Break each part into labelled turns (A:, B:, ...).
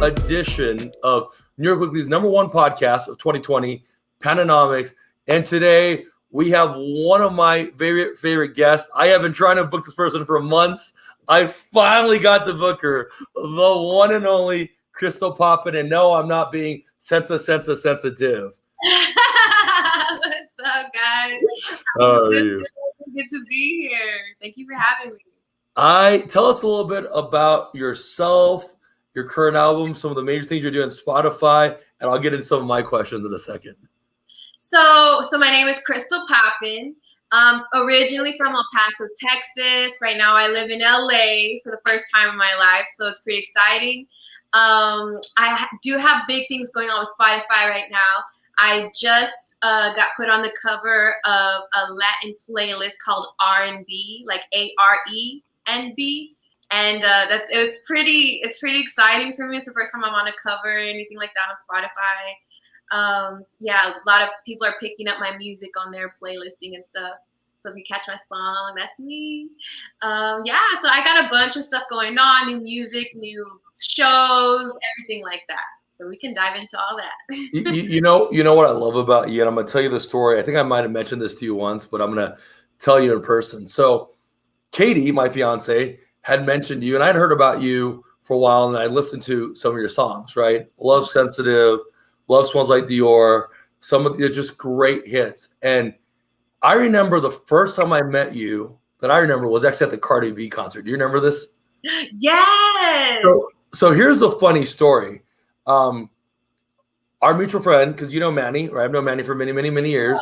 A: edition of New York Weekly's #1 podcast of 2020, Pananomics. And today we have one of my favorite guests. I have been trying to book this person for months. I finally got to book her, the one and only Krystall Poppin. And no, I'm not being sensitive.
B: What's up, guys?
A: How are you?
B: Good to be here. Thank you for having me.
A: Tell us a little bit about yourself, your current album, some of the major things you're doing on Spotify, and I'll get into some of my questions in a second.
B: So my name is Krystall Poppin. Originally from El Paso, Texas. Right now I live in LA for the first time in my life, so it's pretty exciting. I do have big things going on with Spotify right now. I just got put on the cover of a Latin playlist called R&B, like ARENB, and it's pretty exciting for me. It's the first time I'm on a cover or anything like that on Spotify. Yeah, a lot of people are picking up my music on their playlisting and stuff. So if you catch my song, that's me. Yeah, so I got a bunch of stuff going on, new music, new shows, everything like that. So we can dive into all that.
A: you know what I love about you, and I'm going to tell you the story. I think I might have mentioned this to you once, but I'm going to tell you in person. So Katie, my fiance, had mentioned you, and I'd heard about you for a while, and I listened to some of your songs, right? Love Sensitive, Love Smells Like Dior, some of the just great hits. And I remember the first time I met you that I remember was actually at the Cardi B concert. Do you remember this?
B: Yes.
A: So here's a funny story. Our mutual friend, because you know Manny, right? I've known Manny for many years,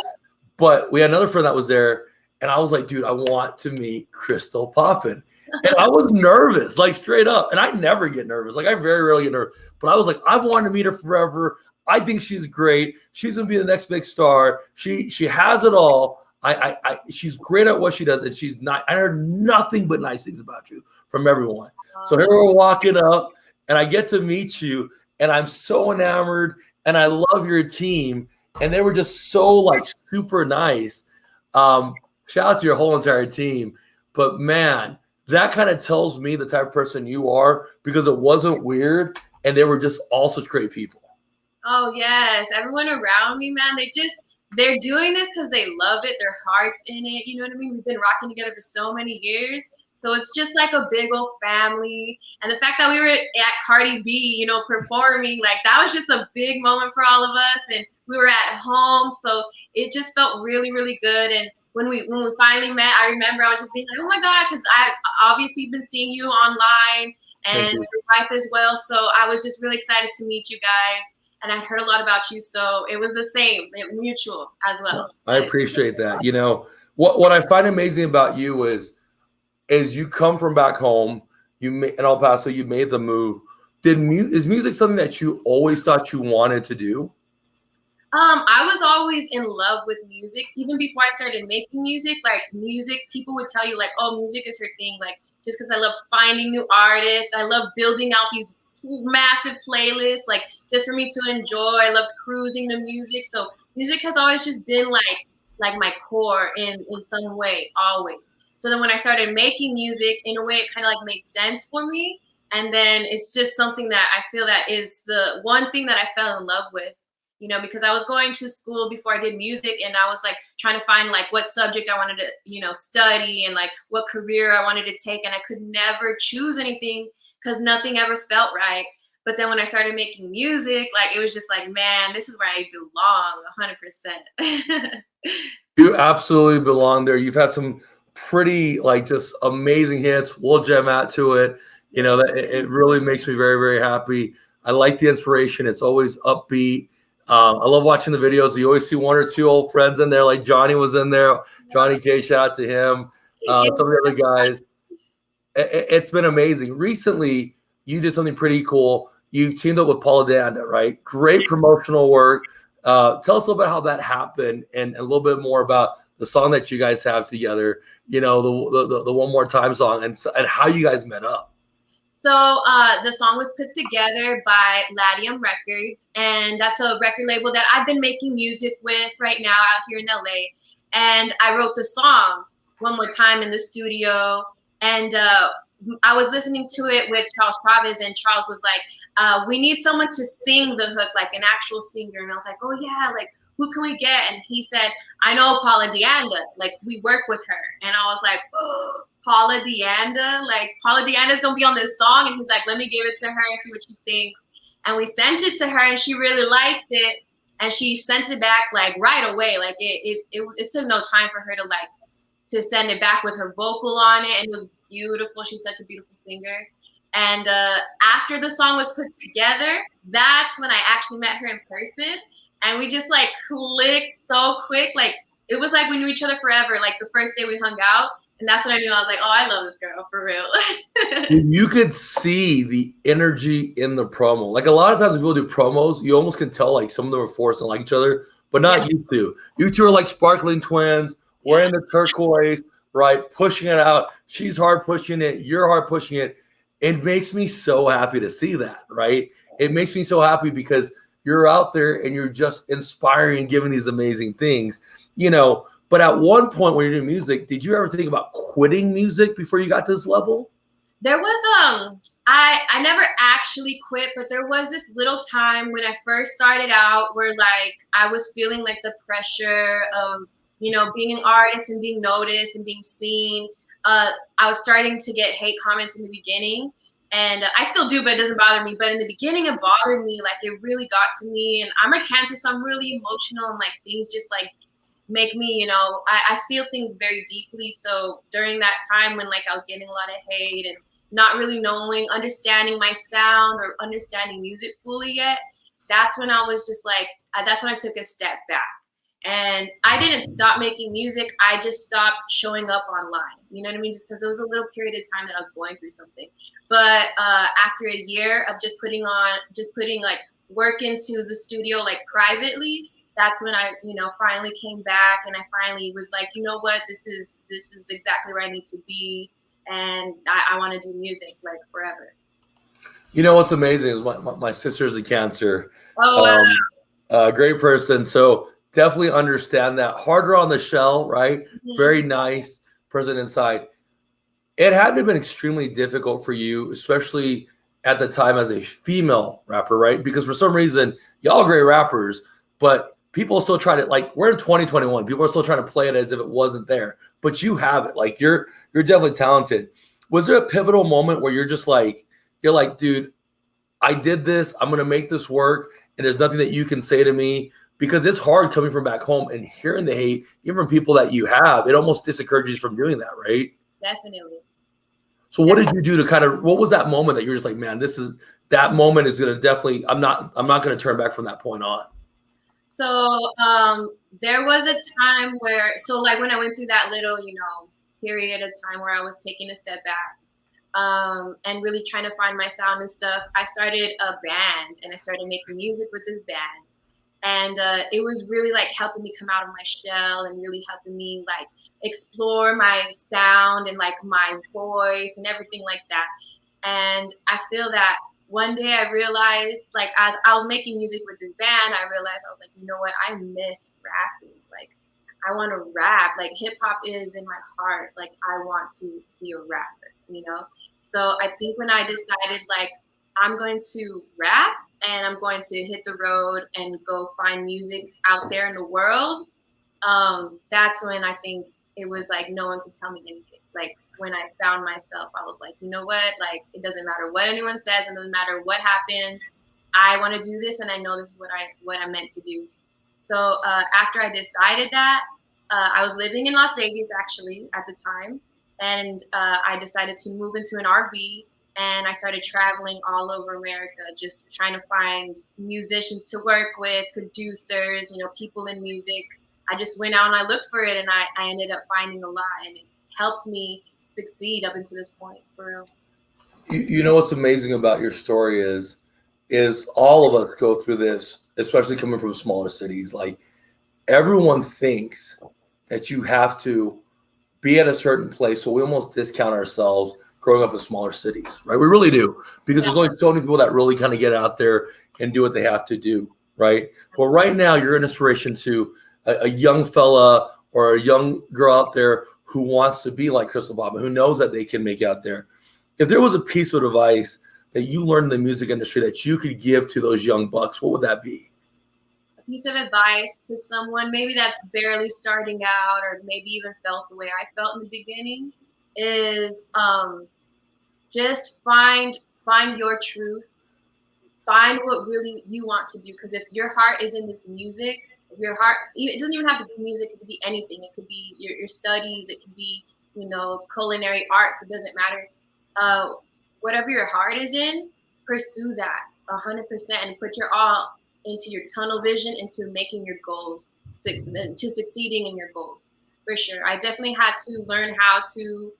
A: but we had another friend that was there, and I was like, dude, I want to meet Krystall Poppin. And I was nervous, like straight up. And I never get nervous. Like I very rarely get nervous. But I was like, I've wanted to meet her forever. I think she's great. She's gonna be the next big star. She has it all. She's great at what she does, and she's not. I heard nothing but nice things about you from everyone. So here we're walking up, and I get to meet you, and I'm so enamored, and I love your team, and they were just so like super nice. Shout out to your whole entire team, but man, that kind of tells me the type of person you are because it wasn't weird, and they were just all such great people.
B: Oh yes, everyone around me, man, they're doing this because they love it. Their heart's in it. You know what I mean? We've been rocking together for so many years. So it's just like a big old family. And the fact that we were at Cardi B, performing, like that was just a big moment for all of us. And we were at home. So it just felt really, really good. And when we finally met, I remember I was just being like, oh my God, because I've obviously been seeing you online and your wife as well. So I was just really excited to meet you guys. And I heard a lot about you, so it was the same, mutual as well.
A: I appreciate that. What I find amazing about you is you come from back home. In El Paso, you made the move. Is music something that you always thought you wanted to do?
B: I was always in love with music, even before I started making music. Like music, people would tell you like, "Oh, music is her thing." Like just because I love finding new artists, I love building out these massive playlists, like just for me to enjoy. I love cruising to music. So music has always just been like my core in some way, always. So then when I started making music, in a way it kind of like made sense for me. And then it's just something that I feel that is the one thing that I fell in love with, because I was going to school before I did music, and I was like trying to find like what subject I wanted to, study and like what career I wanted to take. And I could never choose anything because nothing ever felt right. But then when I started making music, like it was just like, man, this is where I belong 100%.
A: You absolutely belong there. You've had some pretty like just amazing hits. We'll jam out to it. That it really makes me very, very happy. I like the inspiration. It's always upbeat. I love watching the videos. You always see one or two old friends in there. Like Johnny was in there. Johnny K, shout out to him. Some of the other guys. It's been amazing. Recently, you did something pretty cool. You teamed up with Paula Danda, right? Great promotional work. Tell us a little bit how that happened and a little bit more about the song that you guys have together, the One More Time song and how you guys met up.
B: So the song was put together by Ladium Records, and that's a record label that I've been making music with right now out here in LA. And I wrote the song One More Time in the studio. And I was listening to it with Charles Travis, and Charles was like, we need someone to sing the hook, like an actual singer. And I was like, oh yeah, like who can we get? And he said, I know Paula Deanda, like we work with her. And I was like, oh, Paula Deanda, like Paula Deanda's gonna be on this song. And he's like, let me give it to her and see what she thinks. And we sent it to her, and she really liked it. And she sent it back like right away. Like it took no time for her to send it back with her vocal on it, and it was beautiful. She's such a beautiful singer. And after the song was put together, that's when I actually met her in person, and we just like clicked so quick. Like it was like we knew each other forever. Like the first day we hung out, and that's when I knew. I was like, oh, I love this girl for real.
A: You could see the energy in the promo. Like a lot of times when people do promos, you almost can tell like some of them are forced to like each other, but not you two. You two are like sparkling twins. Wearing the turquoise, right? Pushing it out. She's hard pushing it. You're hard pushing it. It makes me so happy to see that, right? It makes me so happy because you're out there and you're just inspiring and giving these amazing things, you know. But at one point when you're doing music, did you ever think about quitting music before you got to this level?
B: There was I never actually quit, but there was this little time when I first started out where like I was feeling like the pressure of, you know, being an artist and being noticed and being seen. I was starting to get hate comments in the beginning, and I still do, but it doesn't bother me. But in the beginning, it bothered me. Like it really got to me, and I'm a Cancer, so I'm really emotional, and like things just like make me, you know, I feel things very deeply. So during that time when like I was getting a lot of hate and not really knowing, understanding my sound or understanding music fully yet, that's when I was just like, that's when I took a step back. And I didn't stop making music. I just stopped showing up online. You know what I mean? Just because it was a little period of time that I was going through something. But after a year of just putting like work into the studio like privately, that's when I, you know, finally came back, and I finally was like, you know what, this is exactly where I need to be, and I want to do music like forever.
A: You know what's amazing is my sister's a Cancer.
B: Oh wow.
A: Great person. So definitely understand that. Harder on the shell, right?
B: Mm-hmm.
A: Very nice person inside. It had to have been extremely difficult for you, especially at the time as a female rapper, right? Because for some reason, y'all are great rappers, but people still try to, like, we're in 2021. People are still trying to play it as if it wasn't there, but you have it. Like you're definitely talented. Was there a pivotal moment where you're like, dude, I did this. I'm going to make this work. And there's nothing that you can say to me, because it's hard coming from back home and hearing the hate, even from people that you have. It almost discourages you from doing that, right?
B: Definitely.
A: So what did you do to kind of, what was that moment that you're just like, man, that moment is going to definitely, I'm not going to turn back from that point on.
B: So there was a time where, so like when I went through that little, you know, period of time where I was taking a step back and really trying to find my sound and stuff, I started a band, and I started making music with this band. And it was really like helping me come out of my shell and really helping me like explore my sound and like my voice and everything like that. And I feel that one day I realized, like as I was making music with this band, I realized I was like, you know what, I miss rapping. Like I want to rap. Like hip hop is in my heart. Like I want to be a rapper, you know? So I think when I decided like I'm going to rap and I'm going to hit the road and go find music out there in the world, that's when I think it was like no one could tell me anything. Like when I found myself, I was like, you know what? Like it doesn't matter what anyone says, it doesn't matter what happens. I want to do this, and I know this is what I'm meant to do. So after I decided that, I was living in Las Vegas actually at the time, and I decided to move into an RV. And I started traveling all over America, just trying to find musicians to work with, producers, you know, people in music. I just went out and I looked for it, and I ended up finding a lot, and it helped me succeed up until this point, for real.
A: You know what's amazing about your story is all of us go through this, especially coming from smaller cities. Like everyone thinks that you have to be at a certain place, so we almost discount ourselves growing up in smaller cities, right? We really do, because there's only so many people that really kind of get out there and do what they have to do, right? But right now, you're an inspiration to a young fella or a young girl out there who wants to be like Krystall Poppin, who knows that they can make it out there. if there was a piece of advice that you learned in the music industry that you could give to those young bucks, what would that be?
B: A piece of advice to someone maybe that's barely starting out, or maybe even felt the way I felt in the beginning, is just find your truth, find what really you want to do. Because if your heart is in this music, if your heart, it doesn't even have to be music, it could be anything. It could be your studies, it could be, culinary arts, it doesn't matter. uh, Whatever your heart is in, pursue that 100% and put your all into your tunnel vision, into making your goals, to succeeding in your goals. For sure, I definitely had to learn how to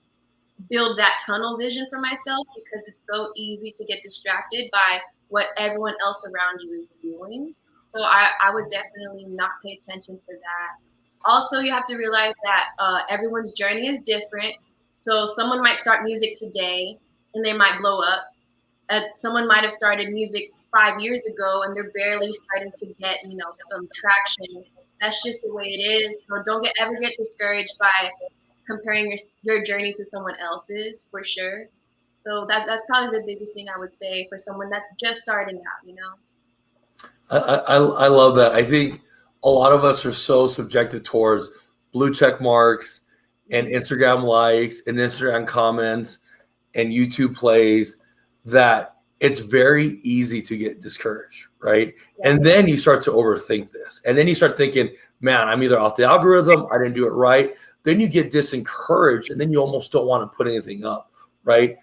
B: build that tunnel vision for myself, because it's so easy to get distracted by what everyone else around you is doing. So I would definitely not pay attention to that. Also, you have to realize that everyone's journey is different. So someone might start music today and they might blow up. Someone might have started music 5 years ago and they're barely starting to get, some traction. That's just the way it is. So don't ever get discouraged by comparing your journey to someone else's, for sure. So that's probably the biggest thing I would say for someone that's just starting out.
A: I love that. I think a lot of us are so subjective towards blue check marks and Instagram likes and Instagram comments and YouTube plays that it's very easy to get discouraged, right?
B: Yeah.
A: And then you start to overthink this. And then you start thinking, man, I'm either off the algorithm, I didn't do it right. Then you get disencouraged and then you almost don't want to put anything up, right?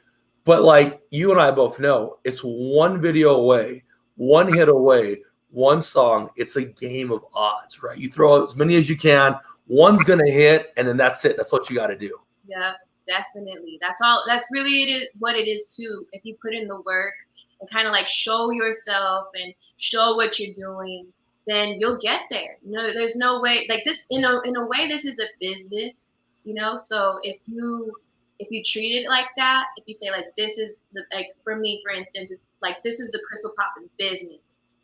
A: But like you and I both know, it's one video away, one hit away, one song. It's a game of odds, right? You throw out as many as you can, one's going to hit, and then that's it. That's what you got to do.
B: Yeah, definitely. That's all. That's really it is what it is too. If you put in the work and kind of like show yourself and show what you're doing, then you'll get there. There's no way like this. In a way, this is a business. So if you treat it like that, if you say like this is like for me, for instance, it's like this is the Krystall Poppin business,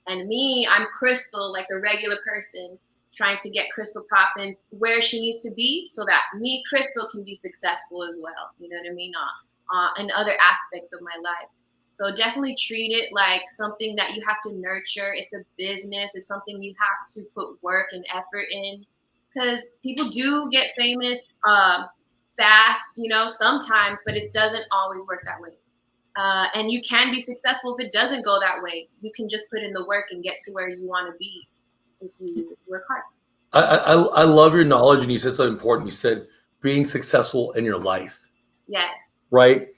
B: and me, I'm Krystall, like the regular person trying to get Krystall Poppin where she needs to be, so that me, Krystall, can be successful as well. You know what I mean? In other aspects of my life. So definitely treat it like something that you have to nurture. It's a business. It's something you have to put work and effort in, because people do get famous fast, sometimes, but it doesn't always work that way. And you can be successful if it doesn't go that way. You can just put in the work and get to where you want to be if you work hard.
A: I love your knowledge, and you said something important. You said being successful in your life.
B: Yes.
A: Right?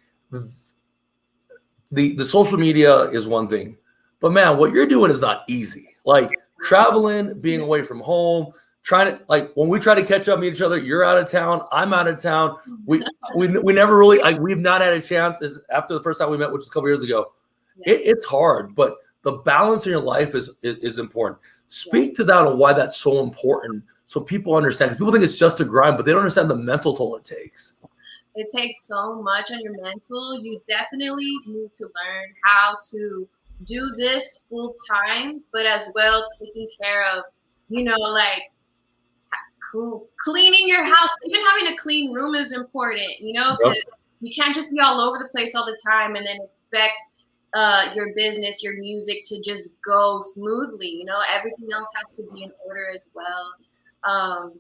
A: The social media is one thing, but man, what you're doing is not easy. Like traveling, being away from home, trying to like when we try to catch up, meet each other. You're out of town, I'm out of town. We never really we've not had a chance. After the first time we met, which was a couple years ago. Yes. It's hard, but the balance in your life is important. Speak to that on why that's so important, so people understand. Because people think it's just a grind, but they don't understand the mental toll it takes.
B: It takes so much on your mental. You definitely need to learn how to do this full time, but as well taking care of, like cleaning your house. Even having a clean room is important, because you can't just be all over the place all the time and then expect your business, your music to just go smoothly. Everything else has to be in order as well.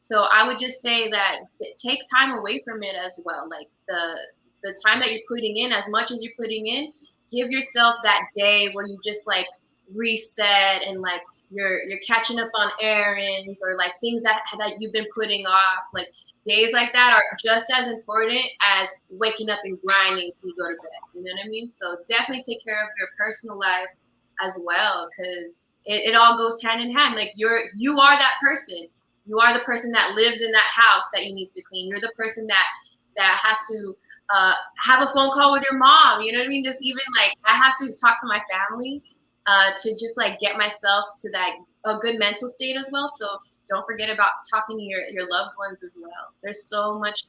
B: So I would just say that take time away from it as well. Like the time that you're putting in, as much as you're putting in, give yourself that day where you just like reset and like you're catching up on errands or like things that you've been putting off. Like days like that are just as important as waking up and grinding till you go to bed. You know what I mean? So definitely take care of your personal life as well, because it all goes hand in hand. Like you are that person. You are the person that lives in that house that you need to clean. You're the person that has to have a phone call with your mom. You know what I mean? Just even like I have to talk to my family to just like get myself to a good mental state as well. So don't forget about talking to your loved ones as well. There's so much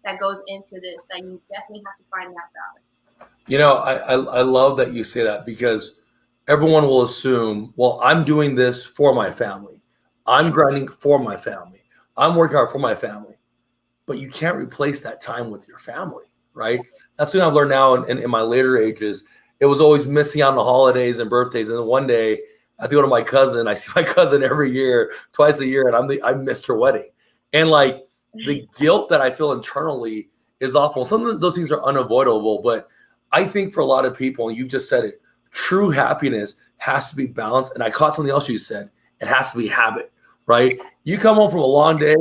B: that goes into this that you definitely have to find that balance.
A: I love that you say that, because everyone will assume, well, I'm doing this for my family. I'm grinding for my family. I'm working hard for my family. But you can't replace that time with your family, right? That's what I've learned now in my later ages. It was always missing out on the holidays and birthdays. And then one day I have to go to my cousin. I see my cousin every year, twice a year, and I missed her wedding. And like the guilt that I feel internally is awful. Some of those things are unavoidable, but I think for a lot of people, and you just said it, true happiness has to be balanced. And I caught something else you said. It has to be habit, right? You come home from a long day,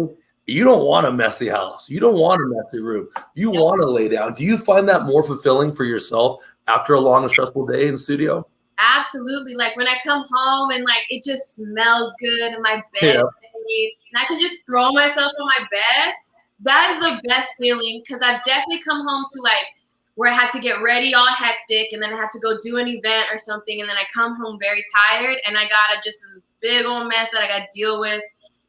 A: you don't want a messy house. You don't want a messy room. You
B: Yep.
A: want to lay down. Do you find that more fulfilling for yourself after a long and stressful day in the studio?
B: Absolutely. Like when I come home and like it just smells good and my bed
A: Yeah.
B: is made, and I can just throw myself on my bed, that is the best feeling because I've definitely come home to like where I had to get ready all hectic and then I had to go do an event or something and then I come home very tired and I got just a big old mess that I got to deal with.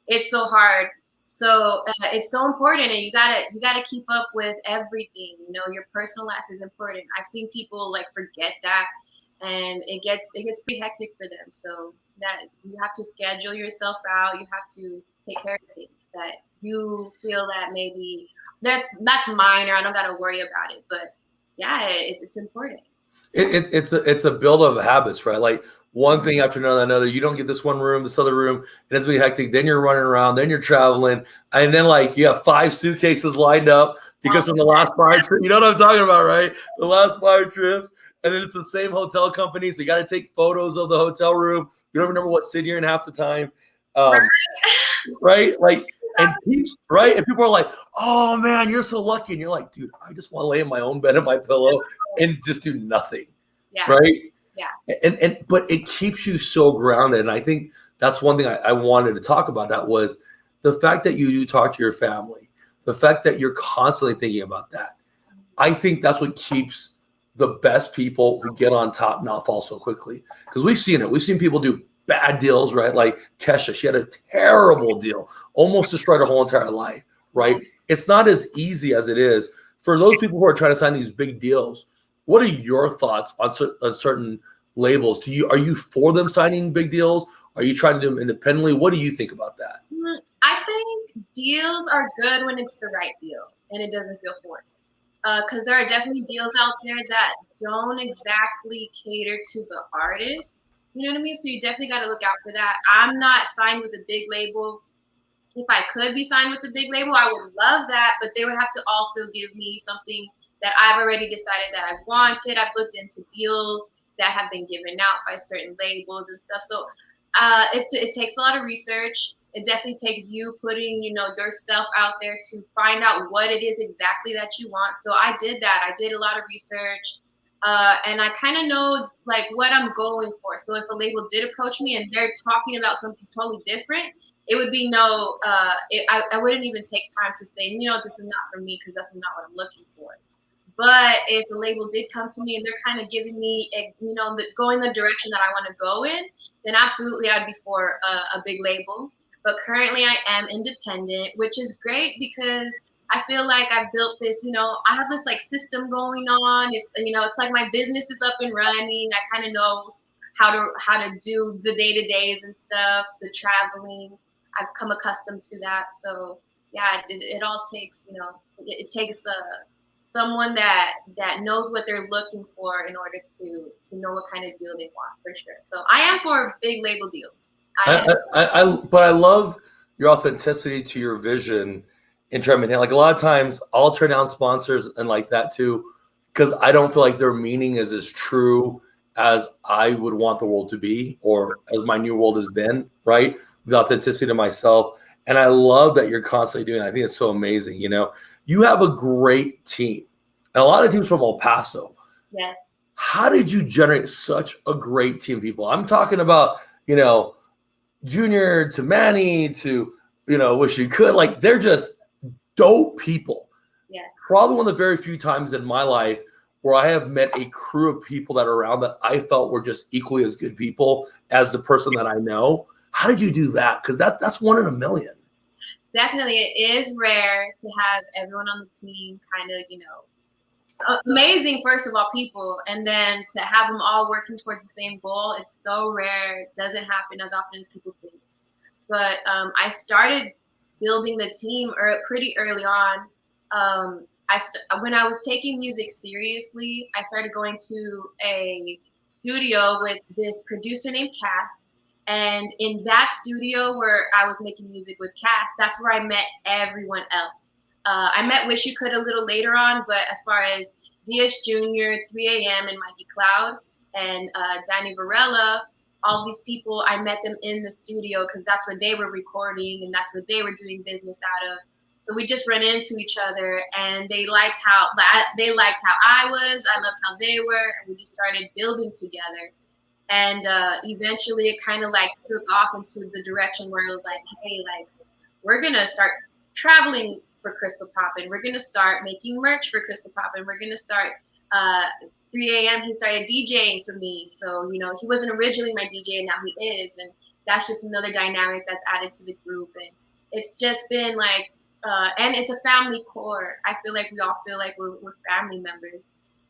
B: It's so hard. So it's so important and you gotta keep up with everything. You know, your personal life is important. I've seen people like forget that and it gets pretty hectic for them. So that you have to schedule yourself out. You have to take care of things that you feel that maybe that's minor. I don't got to worry about it. But yeah, it's important.
A: It's a build of habits, right? Like one thing after another. You don't get this one room, this other room, and it's be hectic. Then you're running around, then you're traveling, and then like you have 5 suitcases lined up because from the last 5 trips, you know what I'm talking about, right? The last 5 trips, and then it's the same hotel company, so you got to take photos of the hotel room. You don't remember what city you're in half the time, right? Like and teach, right? And people are like, "Oh man, you're so lucky," and you're like, "Dude, I just want to lay in my own bed in my pillow and just do nothing."
B: Yeah.
A: Right?
B: Yeah.
A: And but it keeps you so grounded. And I think that's one thing I wanted to talk about. That was the fact that you do talk to your family, the fact that you're constantly thinking about that. I think that's what keeps the best people who get on top not fall so quickly. Because we've seen it. We've seen people do bad deals, right? Like Kesha, she had a terrible deal, almost destroyed her whole entire life, right? It's not as easy as it is. For those people who are trying to sign these big deals, what are your thoughts on certain labels? Are you for them signing big deals? Are you trying to do them independently? What do you think about that?
B: I think deals are good when it's the right deal and it doesn't feel forced. Because there are definitely deals out there that don't exactly cater to the artist. You know what I mean? So you definitely got to look out for that. I'm not signed with a big label. If I could be signed with a big label, I would love that, but they would have to also give me something that I've already decided that I wanted. I've looked into deals that have been given out by certain labels and stuff. So it takes a lot of research. It definitely takes you putting, yourself out there to find out what it is exactly that you want. So I did that. I did a lot of research. And I kind of know like what I'm going for. So if a label did approach me and they're talking about something totally different, it would be I wouldn't even take time to say, this is not for me because that's not what I'm looking for. But if the label did come to me and they're kind of giving me, going the direction that I want to go in, then absolutely I'd be for a big label. But currently I am independent, which is great because I feel like I've built this, I have this like system going on. It's like my business is up and running. I kind of know how to do the day-to-days and stuff, the traveling. I've come accustomed to that. So yeah, it all takes, it takes someone that knows what they're looking for in order to know what kind of deal they want for sure. So I am for big label deals.
A: But I love your authenticity to your vision in trying to maintain. Like a lot of times, I'll turn down sponsors and like that too, because I don't feel like their meaning is as true as I would want the world to be, or as my new world has been. Right, the authenticity to myself, and I love that you're constantly doing it. I think it's so amazing. You have a great team, and a lot of teams from El Paso.
B: Yes.
A: How did you generate such a great team of people? I'm talking about, Junior to Manny to, Wish You Could. Like, they're just dope people.
B: Yeah.
A: Probably one of the very few times in my life where I have met a crew of people that are around that I felt were just equally as good people as the person that I know. How did you do that? Because that's one in a million.
B: Definitely. It is rare to have everyone on the team kind of, amazing, first of all, people, and then to have them all working towards the same goal. It's so rare. It doesn't happen as often as people think. But I started building the team pretty early on. when I was taking music seriously, I started going to a studio with this producer named Cass. And in that studio where I was making music with Cass, that's where I met everyone else. I met Wish You Could a little later on, but as far as DS Jr., 3 a.m., and Mikey Cloud, and Danny Varela, all these people, I met them in the studio because that's where they were recording and that's where they were doing business out of. So we just ran into each other, and they liked how I was. I loved how they were, and we just started building together. And eventually, it kind of like took off into the direction where it was like, hey, like we're gonna start traveling for Krystall Poppin. We're gonna start making merch for Krystall Poppin. We're gonna start. 3 a.m. He started DJing for me, so he wasn't originally my DJ, and now he is, and that's just another dynamic that's added to the group, and it's just been like, and it's a family core. I feel like we all feel like we're family members,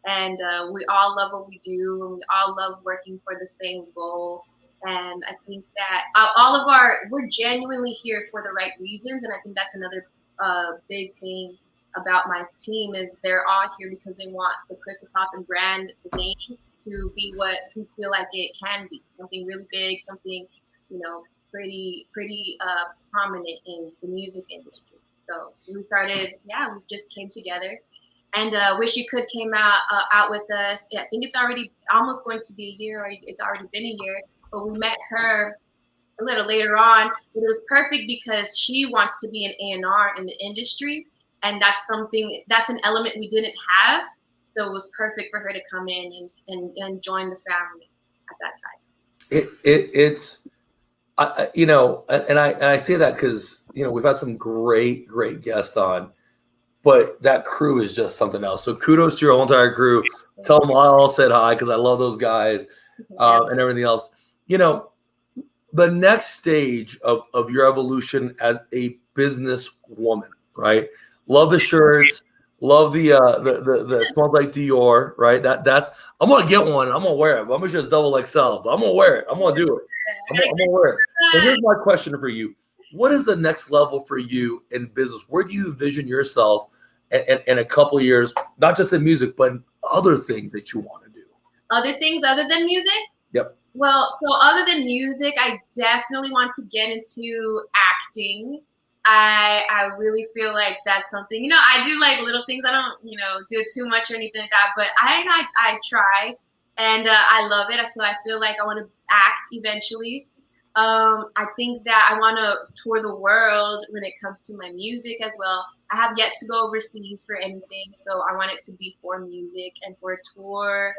B: and we all love what we do, and we all love working for the same goal. And I think that we're genuinely here for the right reasons, and I think that's another big thing about my team is they're all here because they want the Krystall Poppin brand name to be what we feel like it can be, something really big, something pretty prominent in the music industry. So we just came together, and Wish You Could came out with us. I think it's already almost going to be a year, or it's already been a year. But we met her a little later on, but it was perfect because she wants to be an A&R in the industry, and that's an element we didn't have. So it was perfect for her to come in and join the family at that time.
A: It's and I say that because we've had some great guests on, but that crew is just something else. So kudos to your whole entire crew. Tell them I all said hi because I love those guys and everything else. The next stage of your evolution as a business woman, right? Love the shirts, love the smells like Dior, right? That's I'm gonna get one. I'm gonna wear it. I'm gonna just double XL, but I'm gonna wear it. I'm gonna do it. I'm gonna wear it. So here's my question for you: what is the next level for you in business? Where do you envision yourself in a couple of years? Not just in music, but in other things that you want to do.
B: Other things other than music?
A: Yep.
B: Well, so other than music, I definitely want to get into acting. I really feel like that's something, I do like little things. I don't, do it too much or anything like that, but I try, and I love it. So I feel like I want to act eventually. I think that I want to tour the world when it comes to my music as well. I have yet to go overseas for anything, so I want it to be for music and for a tour.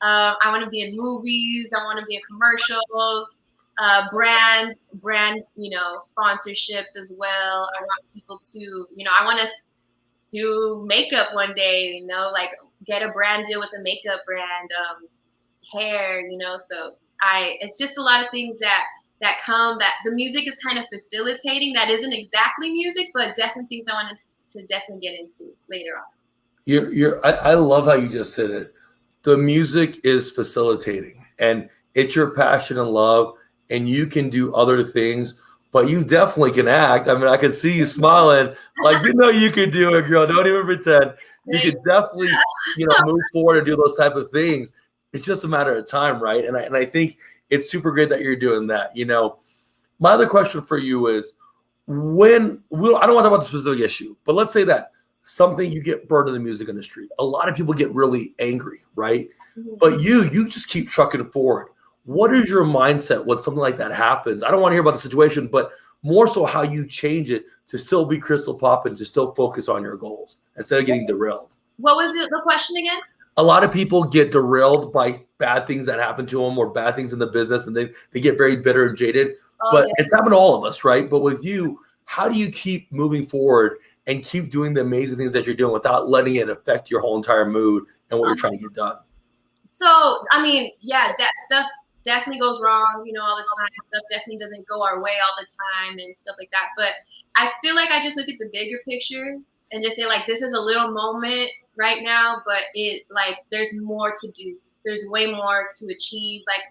B: I want to be in movies. I want to be in commercials, brand, sponsorships as well. I want people to, I want to do makeup one day, like get a brand deal with a makeup brand, hair, So it's just a lot of things that the music is kind of facilitating. That isn't exactly music, but definitely things I wanted to definitely get into later on.
A: I love how you just said it. The music is facilitating, and it's your passion and love, and you can do other things, but you definitely can act. I mean, I can see you smiling, like you can do it, girl. Don't even pretend. You can definitely, move forward and do those type of things. It's just a matter of time, right? And I think it's super great that you're doing that. My other question for you is I don't want to talk about the specific issue, but let's say that something you get burned in the music industry. A lot of people get really angry, right? Mm-hmm. But you just keep trucking forward. What is your mindset when something like that happens? I don't want to hear about the situation, but more so how you change it to still be Krystall Poppin, to still focus on your goals instead of getting derailed.
B: What was the question again?
A: A lot of people get derailed by bad things that happen to them or bad things in the business, and they get very bitter and jaded. But it's happened to all of us, right? But with you, how do you keep moving forward and keep doing the amazing things that you're doing without letting it affect your whole entire mood and what you're trying to get done?
B: So, I mean, stuff definitely goes wrong, all the time. Stuff definitely doesn't go our way all the time and stuff like that. But I feel like I just look at the bigger picture and just say, like, this is a little moment right now, but there's more to do. There's way more to achieve. Like,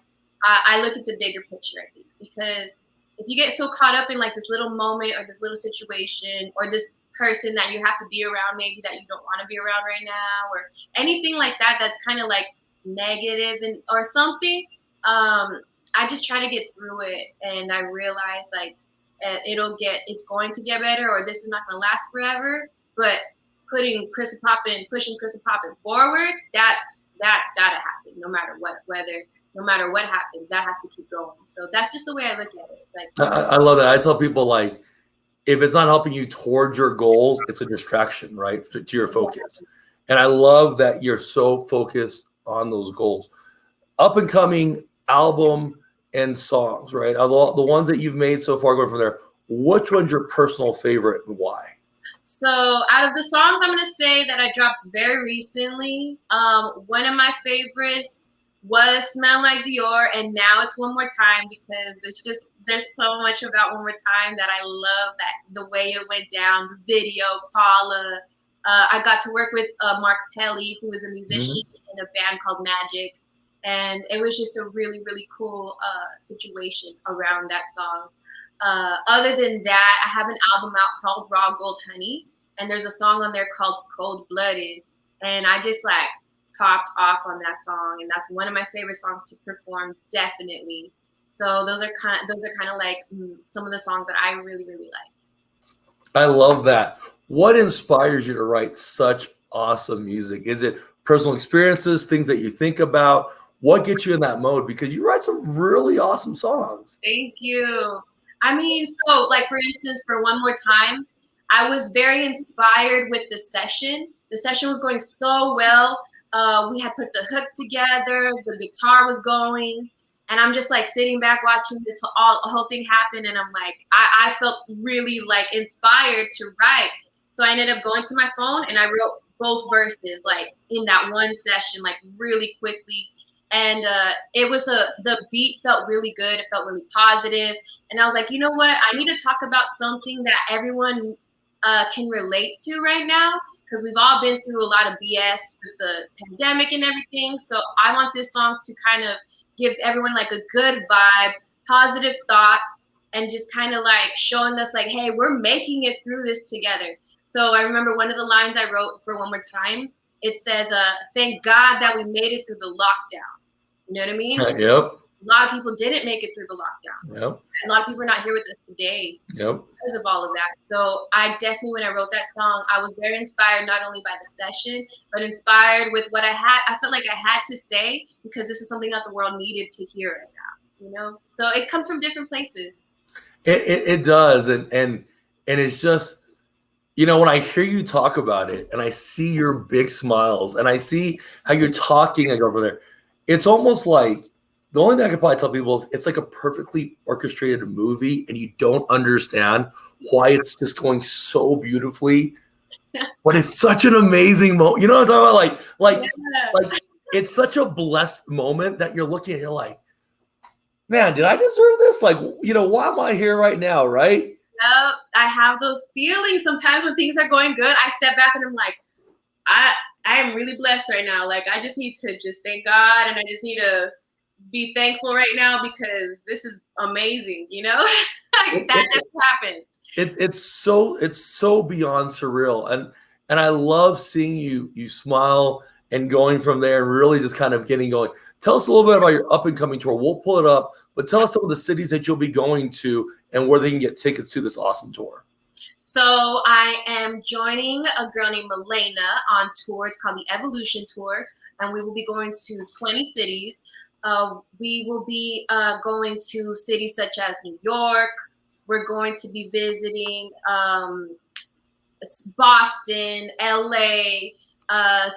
B: I look at the bigger picture, I think, because if you get so caught up in like this little moment or this little situation or this person that you have to be around maybe that you don't want to be around right now or anything like that that's kind of like negative and or something, I just try to get through it, and I realize like it's going to get better, or this is not going to last forever. But pushing Krystall Poppin forward, that's gotta happen, no matter what weather, no matter what happens, that has to keep going. So that's just the way I look at it. Like,
A: I love that. I tell people like, if it's not helping you towards your goals, it's a distraction, right, to your focus. And I love that you're so focused on those goals. Up and coming album and songs, right? The ones that you've made so far, going from there, which one's your personal favorite and why?
B: so out of the songs, I'm gonna say that I dropped very recently. One of my favorites was "Smell Like Dior," and now it's "One More Time" because it's just there's so much about "One More Time" that I love. That the way it went down, the video, Paula. I got to work with Mark Pelly, who is a musician in a band called Magic, and it was just a really really cool situation around that song. Other than that, I have an album out called Raw Gold Honey, and there's a song on there called Cold Blooded, and I just like popped off on that song, and that's one of my favorite songs to perform, definitely. So those are kind of like some of the songs that I really really like.
A: I love that. What inspires you to write such awesome music? Is it personal experiences, things that you think about? What gets you in that mode? Because you write some really awesome songs.
B: Thank you. I mean, so like for instance, for One More Time, I was very inspired with the session. The session was going so well. We had put the hook together, the guitar was going, and I'm just like sitting back watching this whole thing happen, and I'm like, I felt really like inspired to write. So I ended up going to my phone and I wrote both verses like in that one session, like really quickly. And it was the beat felt really good. It felt really positive. And I was like, you know what? I need to talk about something that everyone can relate to right now because we've all been through a lot of BS with the pandemic and everything. So I want this song to kind of give everyone like a good vibe, positive thoughts, and just kind of like showing us like, hey, we're making it through this together. So I remember one of the lines I wrote for One More Time. It says, "Thank God that we made it through the lockdown." You know what I mean?
A: Yep.
B: A lot of people didn't make it through the lockdown.
A: Yep.
B: A lot of people are not here with us today
A: Yep.
B: because of all of that. So I definitely, when I wrote that song, I was very inspired not only by the session, but inspired with what I had. I felt like I had to say because this is something that the world needed to hear right now. You know, so it comes from different places.
A: It does, and it's just, when I hear you talk about it, and I see your big smiles, and I see how you're talking, I go over there. It's almost like the only thing I could probably tell people is it's like a perfectly orchestrated movie, and you don't understand why it's just going so beautifully. But it's such an amazing moment. You know what I'm talking about? Like it's such a blessed moment that you're looking at. You're like, man, did I deserve this? Like, why am I here right now? Right?
B: Yep, I have those feelings sometimes when things are going good. I step back and I'm like, I am really blessed right now. Like I just need to just thank God, and I just need to be thankful right now because this is amazing. You know, like that just happens.
A: It's so beyond surreal, and I love seeing you smile and going from there and really just kind of getting going. Tell us a little bit about your up and coming tour. We'll pull it up, but tell us some of the cities that you'll be going to and where they can get tickets to this awesome tour.
B: So I am joining a girl named Milena on tour. It's called the Evolution Tour, and we will be going to 20 cities. We will be going to cities such as New York. We're going to be visiting Boston, LA,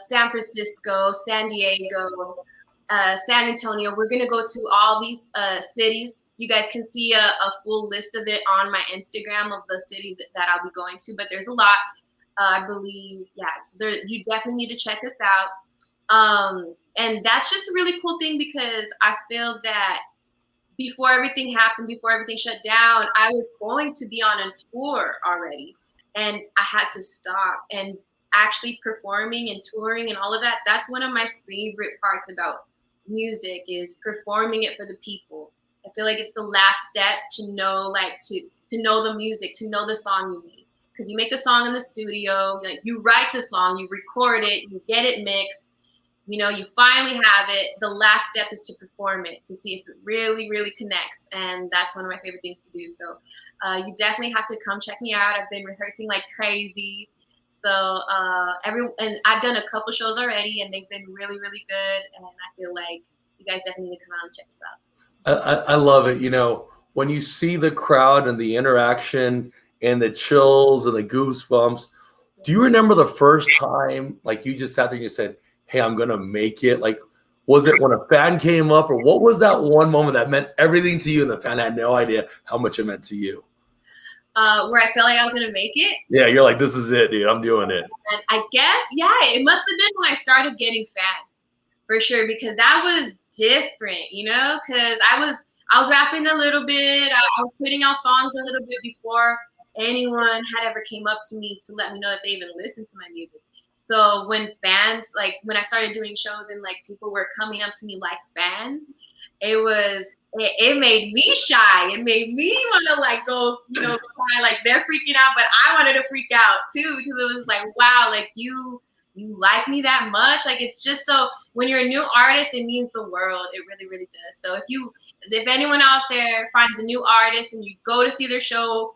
B: San Francisco, San Diego, San Antonio. We're going to go to all these cities. You guys can see a full list of it on my Instagram of the cities that I'll be going to, but there's a lot. I believe, yeah, so you definitely need to check us out. And that's just a really cool thing because I feel that before everything happened, before everything shut down, I was going to be on a tour already. And I had to stop. And actually performing and touring and all of that, that's one of my favorite parts about music is performing it for the people. I feel like it's the last step to know, like to know the music, to know the song you need. Because you make the song in the studio, like you write the song, you record it, you get it mixed, you know, you finally have it. The last step is to perform it, to see if it really, really connects. And that's one of my favorite things to do. So you definitely have to come check me out. I've been rehearsing like crazy. So and I've done a couple shows already, and they've been really, really good. And I feel like you guys definitely need to come out and check this out.
A: I love it. You know, when you see the crowd and the interaction and the chills and the goosebumps, do you remember the first time, like you just sat there and you said, "Hey, I'm gonna make it"? Like, was it when a fan came up, or what was that one moment that meant everything to you, and the fan had no idea how much it meant to you?
B: Where I felt like I was gonna make it.
A: Yeah, you're like, "This is it, dude. I'm doing it."
B: And I guess, yeah, it must have been when I started getting fans, for sure, because that was different, you know, because I was rapping a little bit, I was putting out songs a little bit before anyone had ever came up to me to let me know that they even listened to my music. So when fans, like when I started doing shows and like people were coming up to me like fans, it made me shy. It made me want to like go, you know, cry, like they're freaking out, but I wanted to freak out too, because it was like, wow, like you like me that much. Like it's just so, when you're a new artist, it means the world. It really, really does. So if anyone out there finds a new artist and you go to see their show,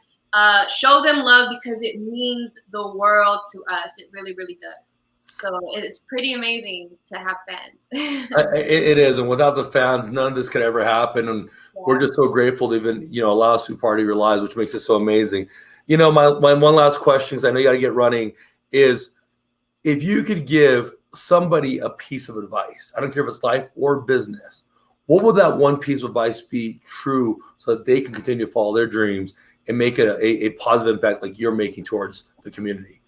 B: show them love, because it means the world to us. It really, really does. So it's pretty amazing to have fans.
A: It is, and without the fans, none of this could ever happen. And we're just so grateful to even, you know, allow us to be part of your lives, which makes it so amazing. You know, my one last question, because I know you got to get running, is if you could give somebody a piece of advice, I don't care if it's life or business, what would that one piece of advice be true so that they can continue to follow their dreams and make it a positive impact like you're making towards the community?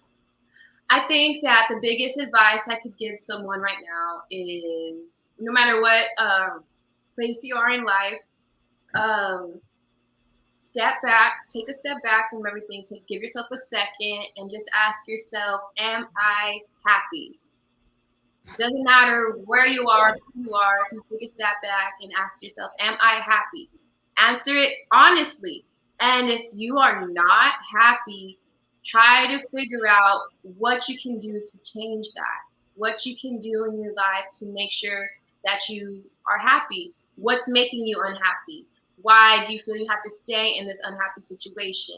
B: I think that the biggest advice I could give someone right now is, no matter what place you are in life, step back, take a step back from everything, give yourself a second and just ask yourself, am I happy? Doesn't matter where you are, who you are, if you take a step back and ask yourself, am I happy? Answer it honestly. And if you are not happy, try to figure out what you can do to change that, what you can do in your life to make sure that you are happy. What's making you unhappy? Why do you feel you have to stay in this unhappy situation?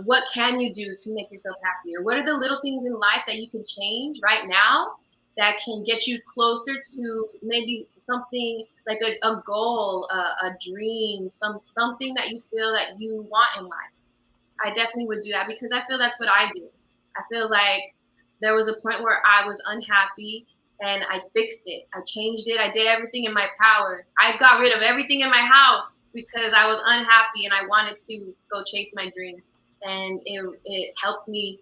B: What can you do to make yourself happier? What are the little things in life that you can change right now that can get you closer to maybe something like a goal, a dream, something that you feel that you want in life? I definitely would do that, because I feel that's what I do. I feel like there was a point where I was unhappy and I fixed it. I changed it. I did everything in my power. I got rid of everything in my house because I was unhappy and I wanted to go chase my dream. And it helped me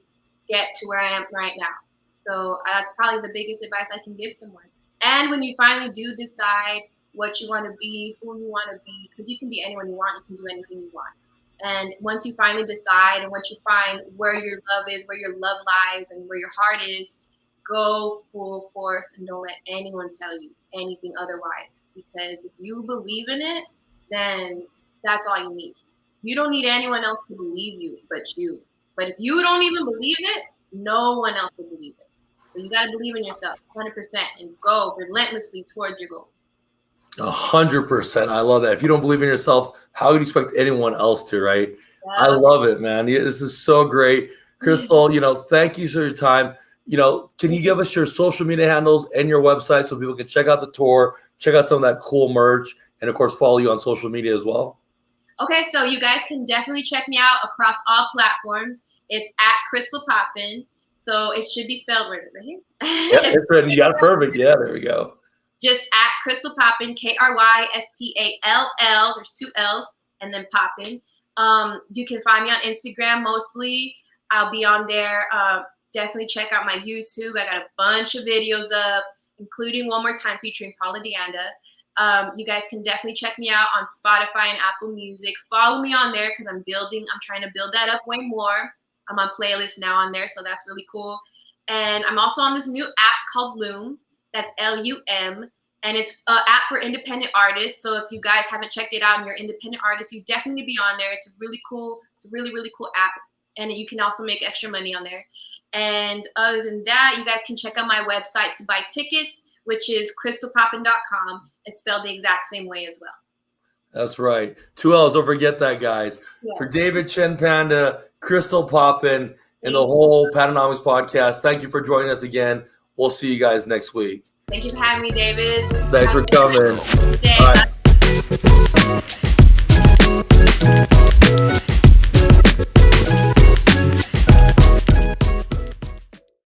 B: get to where I am right now. So that's probably the biggest advice I can give someone. And when you finally do decide what you want to be, who you want to be, because you can be anyone you want, you can do anything you want. And once you finally decide, and once you find where your love is, where your love lies, and where your heart is, go full force and don't let anyone tell you anything otherwise. Because if you believe in it, then that's all you need. You don't need anyone else to believe you but you. But if you don't even believe it, no one else will believe it. So you got to believe in yourself 100% and go relentlessly towards your goal.
A: 100%. I love that. If you don't believe in yourself, how would you expect anyone else to, right?
B: Yeah.
A: I love it, man. This is so great. Krystall, you know, thank you for your time. You know, can you give us your social media handles and your website so people can check out the tour, check out some of that cool merch, and of course, follow you on social media as well?
B: Okay, so you guys can definitely check me out across all platforms. It's at Krystall Poppin. So it should be spelled right here.
A: Yeah, it's written. You got it perfect. Yeah, there we go.
B: Just at Krystall Poppin, Krystall. There's 2 L's and then Poppin. You can find me on Instagram mostly. I'll be on there. Definitely check out my YouTube. I got a bunch of videos up, including One More Time featuring Paula Deanda. You guys can definitely check me out on Spotify and Apple Music. Follow me on there because I'm trying to build that up way more. I'm on playlists now on there, so that's really cool. And I'm also on this new app called Loom. That's Lum. And it's an app for independent artists. So if you guys haven't checked it out and you're independent artists, you definitely be on there. It's a really cool, it's a really, really cool app. And you can also make extra money on there. And other than that, you guys can check out my website to buy tickets, which is krystallpoppin.com. It's spelled the exact same way as well.
A: That's right. 2 L's. Don't forget that, guys.
B: Yeah.
A: For David, Chen Panda, Krystall Poppin, and the whole Patanomics podcast, thank you for joining us again. We'll see you guys next week.
B: Thank you for having me, David.
A: Thanks for coming.
B: All
A: right.